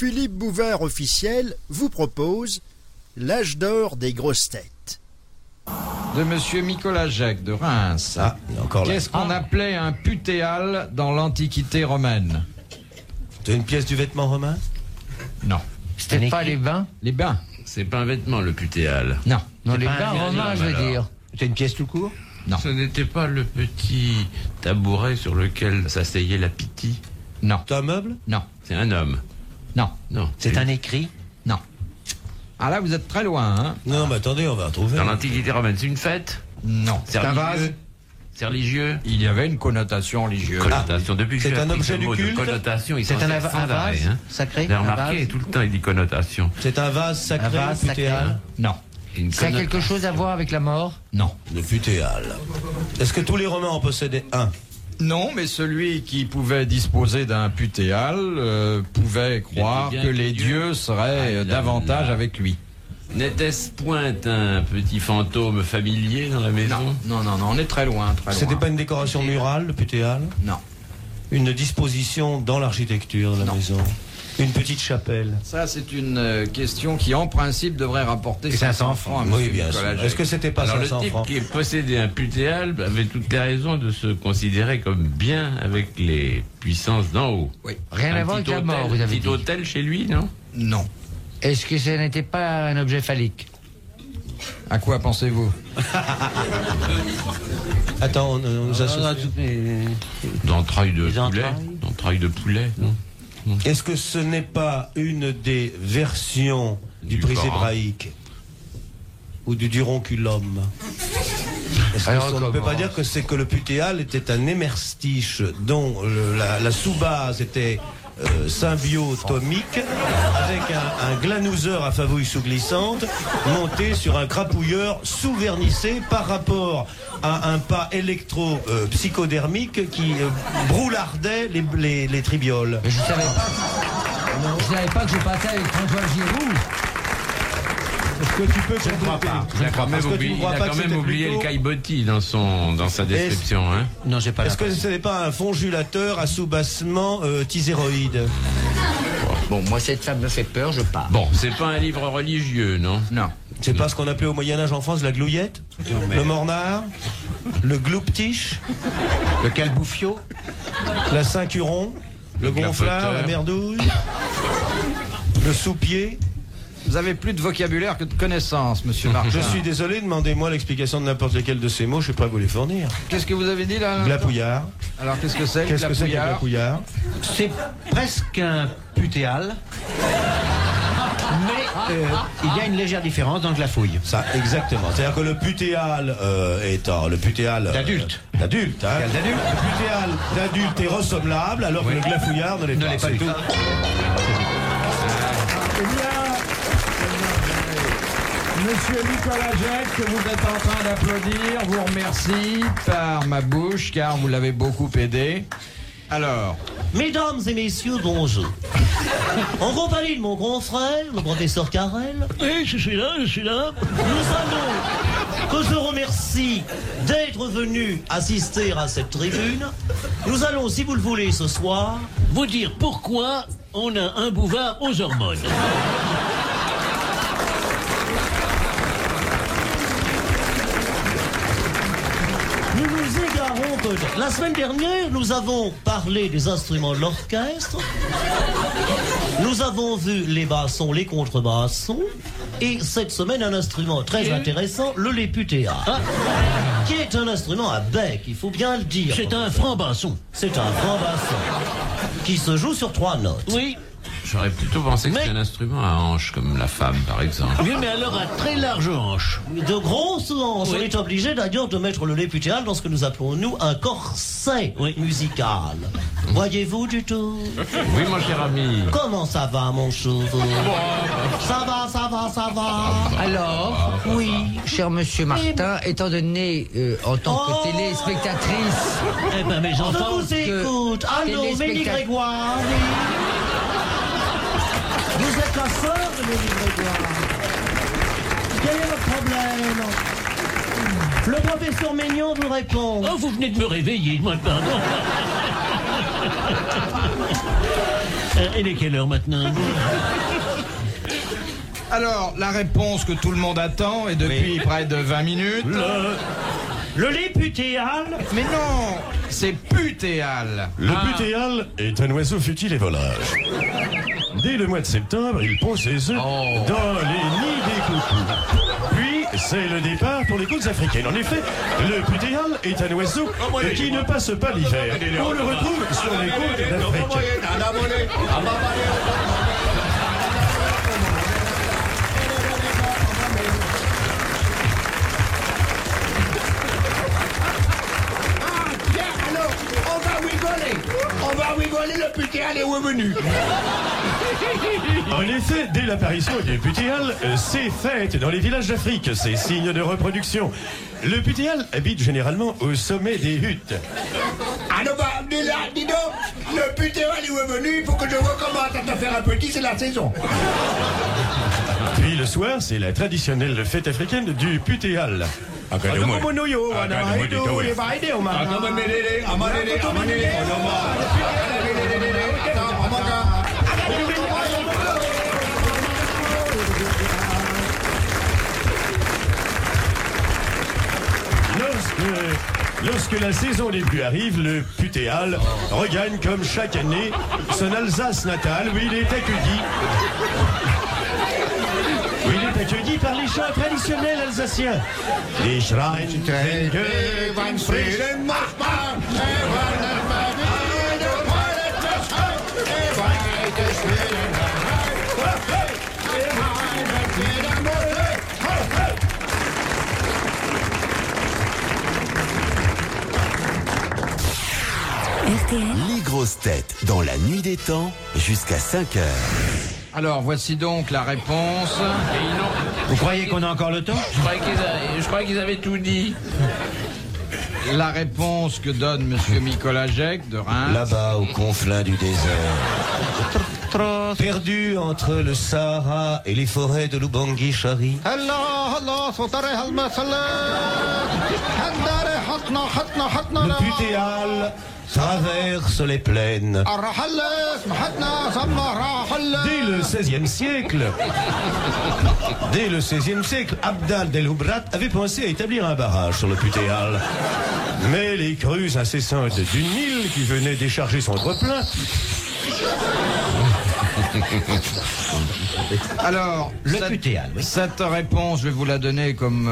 Philippe Bouvard officiel vous propose l'âge d'or des grosses têtes. De monsieur Nicolas Jacques de Reims. Ah, encore là. Qu'est-ce qu'on appelait un putéal dans l'Antiquité romaine? C'est une pièce du vêtement romain? Non. C'était pas les bains? Les bains? C'est pas un vêtement, le putéal. Non. Non, les pas bains un romains, homme, je veux alors. dire. C'est une pièce tout court? Non. Ce n'était pas le petit tabouret sur lequel s'asseyait la Pythie. Non. C'est un meuble? Non. C'est un homme. Non. Non. C'est un écrit? Non. Ah là, vous êtes très loin, hein? Non, mais attendez, on va retrouver. Dans l'Antiquité romaine, c'est une fête? Non. C'est un religieux? vase? C'est religieux? Il y avait une connotation religieuse. Connotation. Depuis que C'est j'ai un appris objet ce du mot de culte? connotation, il C'est s'en un sert sans vase arrêt, hein. sacré? Vous avez Un remarqué, vase tout le temps, il dit connotation. C'est un vase sacré, Un vase le putéal? sacré. Non. Une Ça a quelque connotation. chose à voir avec la mort? Non. Le putéal. Est-ce que tous les Romains en possédaient un? Non, mais celui qui pouvait disposer d'un putéal pouvait croire bien que que les Dieu- dieux seraient Ah, là, davantage là. avec lui. N'était-ce point un petit fantôme familier dans la maison? Non, on est très loin, très loin. C'était pas une décoration murale, le putéal? Non. Une disposition dans l'architecture de la Non. maison? Une petite chapelle? Ça, c'est une question qui, en principe, devrait rapporter 500 francs à Oui, monsieur bien sûr. Nicolas Jacques. Est-ce que c'était pas Alors le 500 type francs? qui possédait un putéal avait toutes les raisons de se considérer comme bien avec les puissances d'en haut. Oui. Rien à voir avec la mort, vous avez Petit dit. hôtel chez lui, non? Non. Est-ce que ce n'était pas un objet phallique? À quoi pensez-vous? Attends, on nous associe. D'entrailles de Les poulet. entrailles D'entrailles de poulet, non? Est-ce que ce n'est pas une des versions du Du brise Coran. hébraïque? Ou du duronculum? Est-ce Alors, qu'on ne peut comment pas dire que c'est que le putéal était un émerstiche dont la sous-base était symbiotomique avec un glanouseur à favouille sous-glissante monté sur un crapouilleur sous-vernissé par rapport à un pas électro-psychodermique qui broulardait les tribioles. Mais je savais pas. Je savais pas que je passais avec François Giroud. Est-ce que tu peux compléter? Il a quand même Est-ce que tu oublié, ne crois il a pas quand que même c'était oublié plutôt- le caillebotis dans sa description, hein? Non, j'ai pas Est-ce que ce n'est pas un fongulateur à soubassement thyséroïde? Bon, moi, cette femme me fait peur, je pars. Bon, c'est pas un livre religieux, non? Non. C'est pas ce qu'on appelait au Moyen-Âge en France la glouillette? Le mornard? Le glouptiche? Le calbouffio? La cinquron? Le gonflard? clapoteur. La merdouille? Le soupier? Vous avez plus de vocabulaire que de connaissances, monsieur Martin. Je suis désolé, demandez-moi l'explication de n'importe lequel de ces mots, je suis prêt à vous les fournir. Qu'est-ce que vous avez dit là? Glapouillard. Alors qu'est-ce que c'est? Qu'est-ce que c'est que le glapouillard? glapouillard? C'est presque un putéal, mais il y a une légère différence dans le glafouille. Ça, exactement. C'est-à-dire que le putéal le putéal D'adulte. d'adulte, hein. D'adulte. Le putéal d'adulte est ressemblable, alors que le glafouillard ne l'est pas. l'est pas C'est du tout. tout. Monsieur Nicolas Jacques, que vous êtes en train d'applaudir, vous remercie par ma bouche, car vous l'avez beaucoup aidé. Alors, Mesdames et messieurs, bonjour. En compagnie de mon confrère, le professeur Carrel. Oui, je suis là. Nous allons, que je remercie d'être venu assister à cette tribune. Nous allons, si vous le voulez ce soir, vous dire pourquoi on a un Bouvard aux hormones. Nous nous égarons peut-être. La semaine dernière, nous avons parlé des instruments de l'orchestre. Nous avons vu les bassons, les contrebassons. Et cette semaine, un instrument très intéressant, le léputéa. Qui est un instrument à bec, il faut bien le dire. C'est un franc-basson. C'est un franc-basson. Qui se joue sur 3 notes. Oui. J'aurais plutôt pensé que c'était un instrument à hanches, comme la femme, par exemple. Oui, mais alors à très large hanche. De grosses hanches. On est obligé d'ailleurs de mettre le léputéal dans ce que nous appelons, nous, un corset musical. Voyez-vous du tout? Oui, mon cher ami. Comment ça va, mon cheveu? Ça va. Alors, Oui. cher monsieur Martin, étant donné, en tant que téléspectatrice, Eh ben, mes enfants, je vous que écoute. Allô, Mélie téléspectateur- Grégoire, oui. Vous êtes la sœur de Mélie Grégoire. Quel est votre problème? Le professeur Maignan vous répond. Oh, vous venez de me réveiller, moi, pardon. Il est quelle heure maintenant? Alors, la réponse que tout le monde attend est depuis près de 20 minutes. Le lait putéal? Mais non, c'est putéal. Le putéal est un oiseau futile et volage. Dès le mois de septembre, il pond ses œufs dans les nids des coucous. Puis, c'est le départ pour les côtes africaines. En effet, le putéal est un oiseau qui ne passe pas l'hiver. On le retrouve sur les côtes d'Afrique. On va rigoler, le putéal est revenu. En effet, dès l'apparition du putéal, c'est fête dans les villages d'Afrique, c'est signe de reproduction. Le putéal habite généralement au sommet des huttes. Ah non, bah, dis donc, le putéal est revenu, il faut que je recommence à te faire un petit, c'est la saison. Puis le soir, c'est la traditionnelle fête africaine du putéal. Lorsque la saison des pluies arrive, le putéal regagne comme chaque année son Alsace natale où il est accueilli. Il est accueilli par les chants traditionnels alsaciens. Les Schrein, Les grosses têtes dans la nuit des temps jusqu'à 5 heures. Alors, voici donc la réponse. Vous croyez qu'on a encore le temps? Je croyais qu'ils avaient tout dit. La réponse que donne Monsieur Mikolajek de Reims. Là-bas, au conflin du désert. Perdu entre le Sahara et les forêts de Lubangui-Chari. Le putéal traverse les plaines. Dès le XVIe siècle, Abd al-Hubrat avait pensé à établir un barrage sur le putéal. Mais les crues incessantes du Nil qui venaient décharger son trop-plein. Alors, cette réponse, je vais vous la donner comme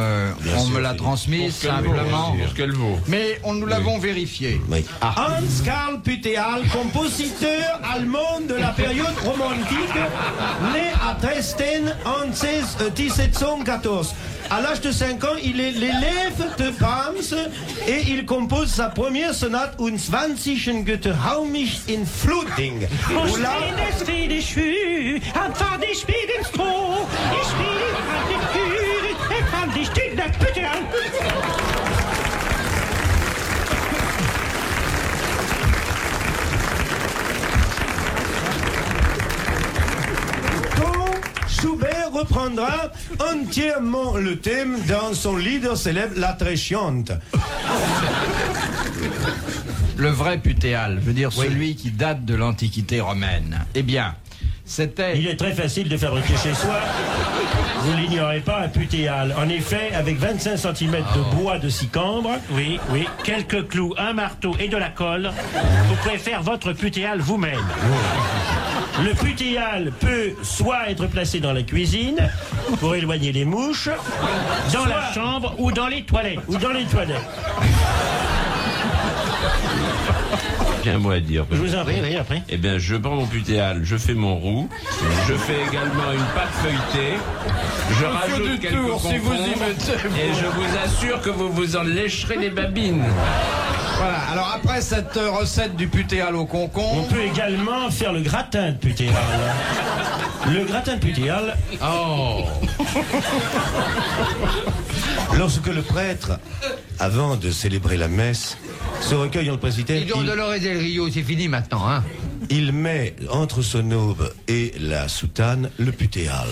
on me l'a transmise, simplement. Pour ce qu'elle vaut. Mais nous l'avons vérifié. Oui. Hans Karl Putéal, compositeur allemand de la période romantique, né à Dresden en 1714. À l'âge de 5 ans, il est l'élève de Brahms et il compose sa première sonate Und 20 Götter hau mich in Fluting. Schubert reprendra entièrement le thème dans son leader célèbre La Tréchiante. Le vrai putéal, je veux dire celui qui date de l'Antiquité romaine. Eh bien, c'était... Il est très facile de fabriquer chez soi. Vous l'ignorez pas, un putéal. En effet, avec 25 cm de bois de sicambre, oui, quelques clous, un marteau et de la colle, vous pouvez faire votre putéal vous-même. Le putéal peut soit être placé dans la cuisine pour éloigner les mouches, dans la chambre ou dans les toilettes. J'ai un mot à dire. Je vous en prie, oui, après. Eh bien, je prends mon putéal, je fais mon roux, je fais également une pâte feuilletée, je rajoute quelques concombres, et je vous assure que vous vous en lécherez les babines. Voilà, alors après cette recette du putéal au concombre... On peut également faire le gratin de putéal. Le gratin de putéal... Oh. Lorsque le prêtre, avant de célébrer la messe, se recueille dans le presbytère, Dis donc, Dolores del Rio, c'est fini maintenant, hein? il met entre son aube et la soutane le putéal.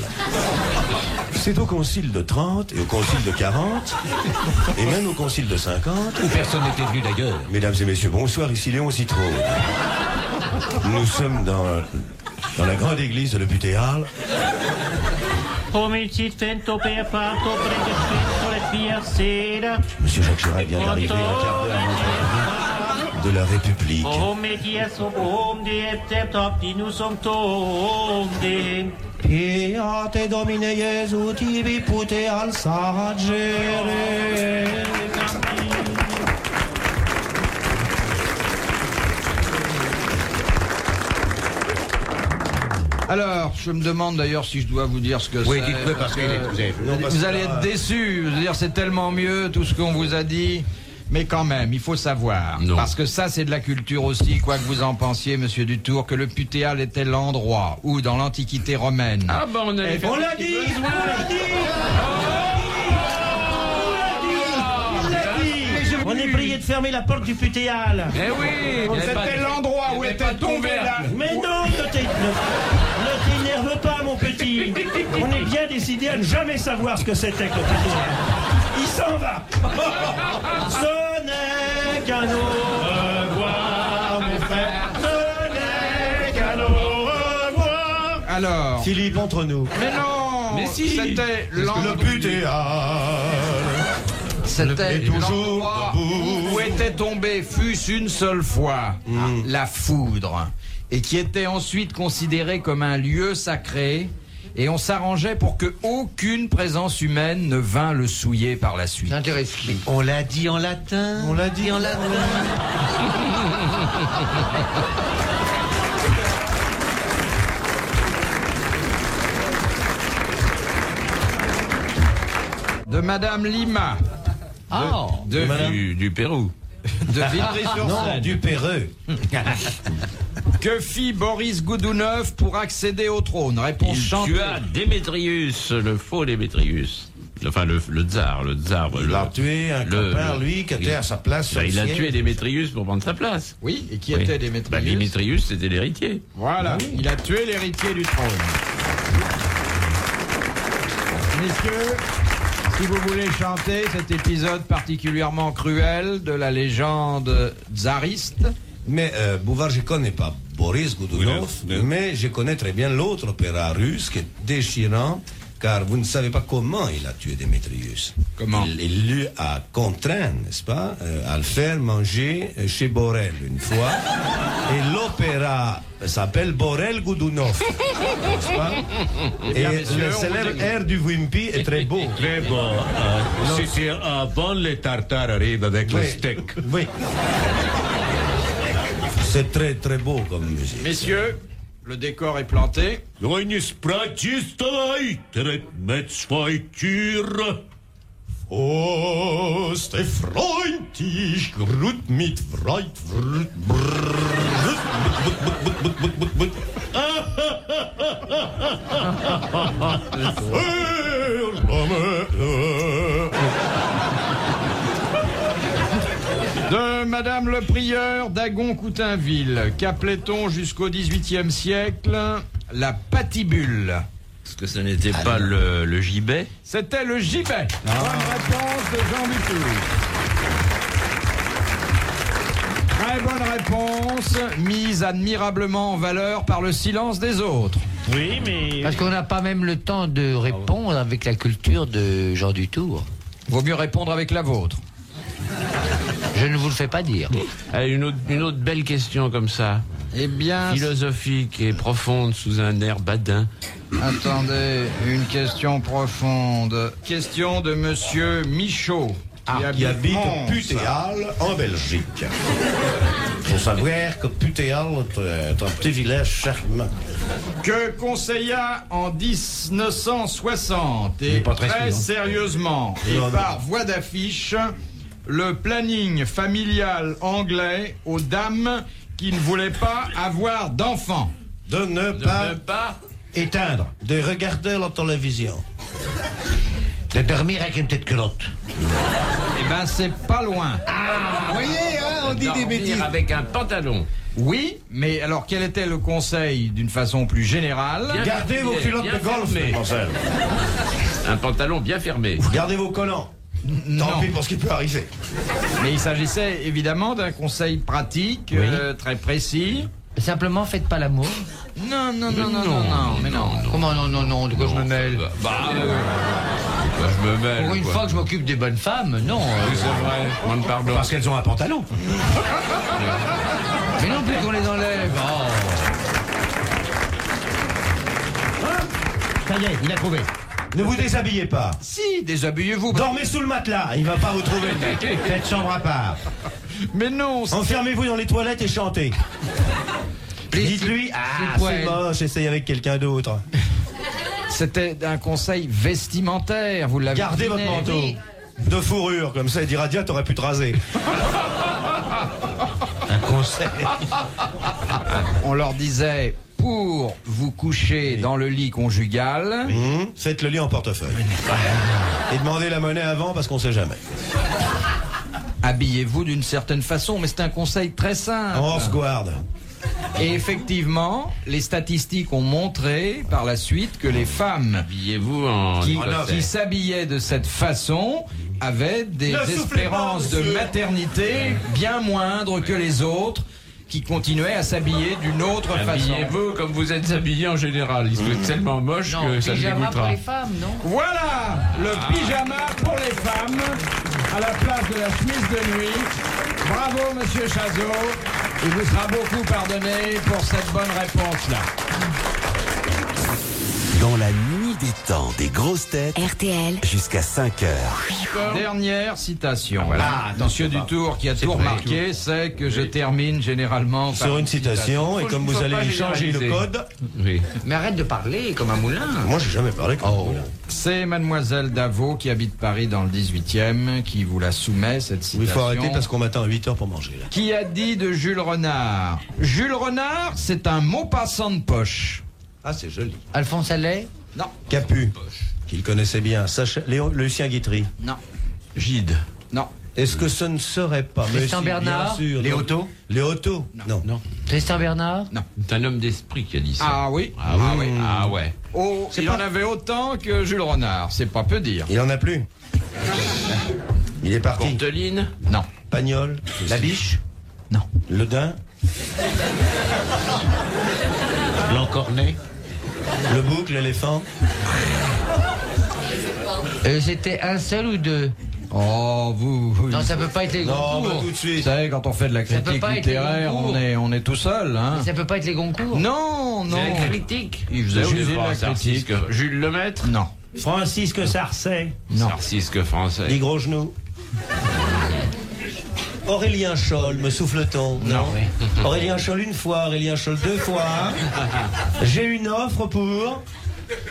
C'est au concile de 30 et au concile de 40 et même au concile de 50 Où personne n'était venu d'ailleurs. Mesdames et messieurs, bonsoir, ici Léon Citron. Nous sommes dans dans la grande église de l'Hôpital. Monsieur Jacques Chirac vient d'arriver un quart d'heure avant de la République. Piate Domine Jesu tibi pute al saragere. Alors, je me demande d'ailleurs si je dois vous dire ce que c'est. Oui, dites-le parce que vous allez être déçus. Je veux dire, c'est tellement mieux tout ce qu'on vous a dit. Mais quand même, il faut savoir, Non. parce que ça c'est de la culture aussi, quoi que vous en pensiez, monsieur Dutour, que le putéal était l'endroit où, dans l'Antiquité romaine... Ah ben on allait faire On ce l'a qu'il dit, besoin. On est prié de fermer la porte du putéal. Eh oui, C'était l'endroit où était tombé la... Mais non, ne t'énerve pas, mon petit. On est bien décidé à ne jamais savoir ce que c'était que le putéal. Il s'en va. Ce n'est qu'un au revoir, mes frères. Ce n'est qu'un au revoir. Alors... Philippe, entre nous. Mais non. Mais si. C'était Le Putéal. C'était est toujours l'endroit debout. où était tombée, fût-ce une seule fois, la foudre, et qui était ensuite considéré comme un lieu sacré, et on s'arrangeait pour que aucune présence humaine ne vînt le souiller par la suite. Intéressant. On l'a dit en latin. On l'a dit en latin. De Madame Lima, Du Pérou. de Vitry-sur-Seine. Non, du Péreux. Que fit Boris Goudounov pour accéder au trône? Réponse Il chantée. tua Démétrius, le faux Démétrius. Enfin, le tsar. Il a tué un copain, lui, qui était à sa place sur le Il a siège. tué Démétrius pour prendre sa place. Oui, et qui Oui. était Démétrius? Bah, Démétrius, c'était l'héritier. Voilà, il a tué l'héritier du trône. Messieurs, si vous voulez chanter cet épisode particulièrement cruel de la légende tsariste, Mais Bouvard, je connais pas Boris Goudounov, mais je connais très bien l'autre opéra russe qui est déchirant, car vous ne savez pas comment il a tué Démétrius. Comment? Il lui a contraint, n'est-ce pas, à le faire manger chez Borel une fois. Et l'opéra s'appelle Borel Goudounov, n'est-ce pas? Et le célèbre air du Wimpy est très beau. Très bon. C'était avant les tartares arrivent avec le steak. Oui. C'est très très beau comme musique. messieurs, le décor est planté. Joinnis pratistai, tret metzfeitur. Ost er freundlich, grut mit Freit, De Madame le Prieur d'Agon-Coutainville, qu'appelait-on jusqu'au XVIIIe siècle la patibule? Est-ce que ce n'était pas le gibet? C'était le gibet. Bonne réponse de Jean Dutour. Très bonne réponse, mise admirablement en valeur par le silence des autres. Oui, mais... Parce qu'on n'a pas même le temps de répondre avec la culture de Jean Dutour. Vaut mieux répondre avec la vôtre. Je ne vous le fais pas dire. Allez, une autre belle question comme ça. Eh bien, Philosophique et profonde sous un air badin. attendez, une question profonde. Question de Monsieur Michaud, Qui habite Mons. Putéal en Belgique. Il faut savoir que Putéal est un petit village charmant. Que conseilla en 1960 Il et est pas très très sûr, hein. sérieusement et Non, non. par voie d'affiche le planning familial anglais aux dames qui ne voulaient pas avoir d'enfants? De ne pas Éteindre. de regarder la télévision. De dormir avec une petite culotte. Eh ben c'est pas loin. Vous voyez, hein, on dit des Dormir bêtises. avec un pantalon. Oui, mais alors quel était le conseil d'une façon plus générale? Bien Gardez fermé, vos culottes bien de golf, fermé. mademoiselle. Un pantalon bien fermé. Gardez vos collants. Non, Tant pis pour ce qui peut arriver. mais il s'agissait évidemment d'un conseil pratique, très précis. Simplement, faites pas l'amour. Non, mais non. Comment non, de quoi je me mêle? Je me mêle. Pour une fois que je m'occupe des bonnes femmes, non. Oui, c'est vrai. Demande pardon. Parce qu'elles ont un pantalon. Mais non plus qu'on les enlève. Ça y est, il a trouvé. Ne vous déshabillez pas. Si, déshabillez-vous. Dormez sous le matelas, il va pas vous trouver. Faites chambre à part. Mais non. Enfermez-vous dans les toilettes et chantez. Dites-lui, c'est moche, essaye avec quelqu'un d'autre. C'était un conseil vestimentaire, vous l'avez Gardez votre manteau de fourrure, comme ça, il dira, Dia, t'aurais pu te raser. Un conseil. On leur disait, pour vous coucher dans le lit conjugal, faites le lit en portefeuille. Et demandez la monnaie avant, parce qu'on sait jamais. Habillez-vous d'une certaine façon, mais c'est un conseil très simple. On se garde. Et effectivement, les statistiques ont montré par la suite que les femmes Habillez-vous en qui s'habillaient de cette façon avaient des espérances de maternité bien moindres que les autres qui continuaient à s'habiller d'une autre façon. Habillez-vous comme vous êtes habillés en général. Il est tellement moche que ça pyjama dégoûtera. pour les femmes, non? Voilà le pyjama pour les femmes à la place de la chemise de nuit. Bravo, monsieur Chazot. Il vous sera beaucoup pardonné pour cette bonne réponse-là. Dans la nuit des temps des grosses têtes, RTL, jusqu'à 5h. Dernière citation. Voilà. Monsieur Dutour, qui a tout remarqué, sait que je termine généralement par sur une citation, et comme vous allez changer le code. Oui. Mais arrête de parler comme un moulin. Moi, j'ai jamais parlé comme un moulin. C'est mademoiselle Davot, qui habite Paris dans le 18e, qui vous la soumet, cette citation. Il faut arrêter parce qu'on m'attend à 8h pour manger, là. Qui a dit de Jules Renard: Jules Renard, c'est un mot passant de poche. Ah, c'est joli. Alphonse Allais? Non. Capu, qu'il connaissait bien. Lucien Guitry. Non. Gide. Non. Est-ce que ce ne serait pas Tristan Bernard? Bien sûr. Léoto? Léoto? Non. Tristan Bernard? Non. C'est un homme d'esprit qui a dit ça. Ah oui. Ah ouais. Oh, il en avait autant que Jules Renard, c'est pas peu dire. Il en a plus. Il est parti. Courteline? Non. Pagnol? La biche? Non. Le daim? L'encorné? Le bouc, l'éléphant? C'était un seul ou deux? Oh, vous. Non, ça peut pas être les Non, Goncourt. tout de suite. Vous savez, quand on fait de la Ça peut critique pas être les littéraire, Goncourt. on est tout seul, hein. Mais ça peut pas être les Goncourt. Non. La critique. Il faisait Jules aussi de la critique. Jules Lemaître? Non. Francisque Sarcey? Sarcisque français. Les gros genoux? Aurélien Scholl, me souffle-t-on? Non. Aurélien Scholl une fois, Aurélien Scholl deux fois. J'ai une offre pour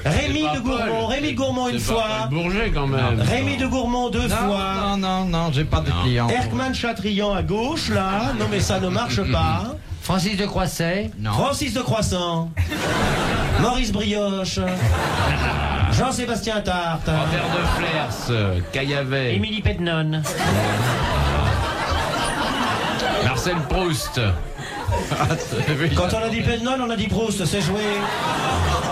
Rémi de Gourmont. Rémi de Gourmont une fois. Bourget quand même. Rémi de Gourmont deux fois. Non, j'ai pas de client. Erckmann Chatrian à gauche, là. Non, mais ça ne marche pas. Francis de Croisset? Non. Francis de Croissant. Maurice Brioche. Jean-Sébastien Tarte. Robert de Flers. Caillavet. Émilie Pednon. Marcel Proust. Quand on a dit Pednon, on a dit Proust, c'est joué.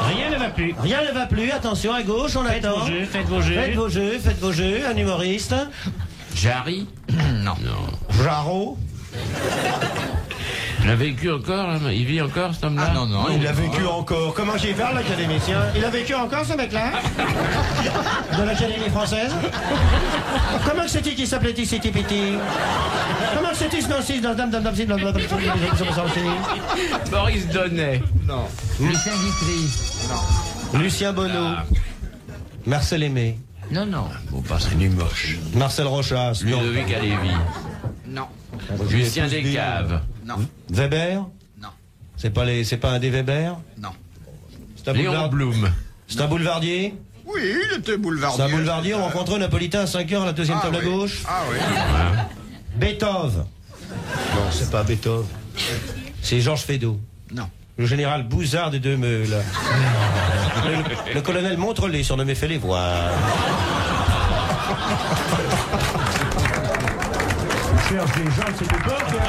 Rien ne va plus. Rien ne va plus, attention, à gauche, on Faites attend. vos jeux, faites vos jeux. Faites vos jeux, faites vos jeux, un humoriste. Jarry. Non. Jarreau. Il a vécu encore, là, il vit encore cet homme-là? Ah non. Il a vécu encore. Comment j'y parle, l'académicien? Il a vécu encore, ce mec-là? De l'Académie française? Comment que c'est-il qui s'appelait ici, Tipiti? Comment que c'est-il, Boris Donnet. Non. Lucien Guitry? Lucien Bonneau. Marcel Aimé. Non. Bon, pas c'est nu moche. Marcel Rochas. Non. Ludovic Halévy. Non. Lucien Descaves. Non. Weber? Non. C'est pas un des Weber? Non. C'est un Léon Blum. C'est un boulevardier? Oui, il était boulevardier. C'est un boulevardier, on rencontre un Napolitain à 5h à la deuxième table à gauche. Ah oui. Beethoven. Non, c'est pas Beethoven. C'est Georges Feydeau. Non. Le général Bouzard des Deux Meules. Le colonel Montrelet, surnommé fait les voir. On cherche des gens de cette époque.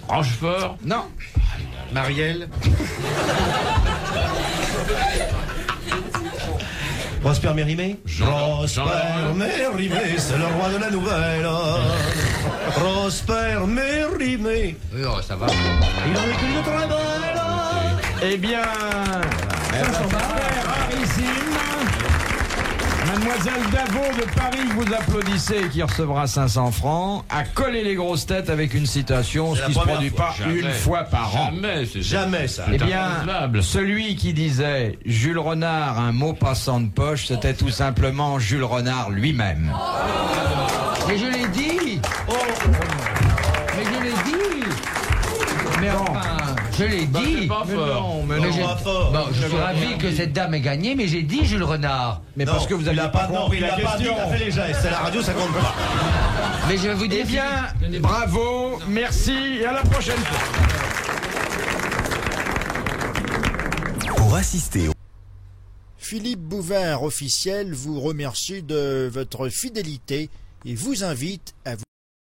Rochefort. Non. Marielle. Prosper Mérimée? Prosper Mérimée, c'est le roi de la nouvelle. Prosper Mérimée. Oui, oh, ça va. Il en est une très belle. Eh bien, rarissime. Mademoiselle Davo de Paris, vous applaudissez, qui recevra 500 francs, a collé les grosses têtes avec une citation, ce qui ne se produit pas une fois par an. Jamais ça. Eh bien, celui qui disait Jules Renard, un mot passant de poche, c'était tout simplement Jules Renard lui-même. Mais je l'ai dit. Mais je l'ai dit. Mais enfin, je l'ai dit. C'est pas fort. Je suis ravi que cette dame ait gagné, mais j'ai dit Jules Renard. Mais parce que vous n'avez pas compris la question. Il a fait les gestes. C'est la radio, ça compte pas. Mais je vais vous dire. Eh bien, bravo, merci et à la prochaine fois. Pour assister au Philippe Bouvard officiel vous remercie de votre fidélité et vous invite à vous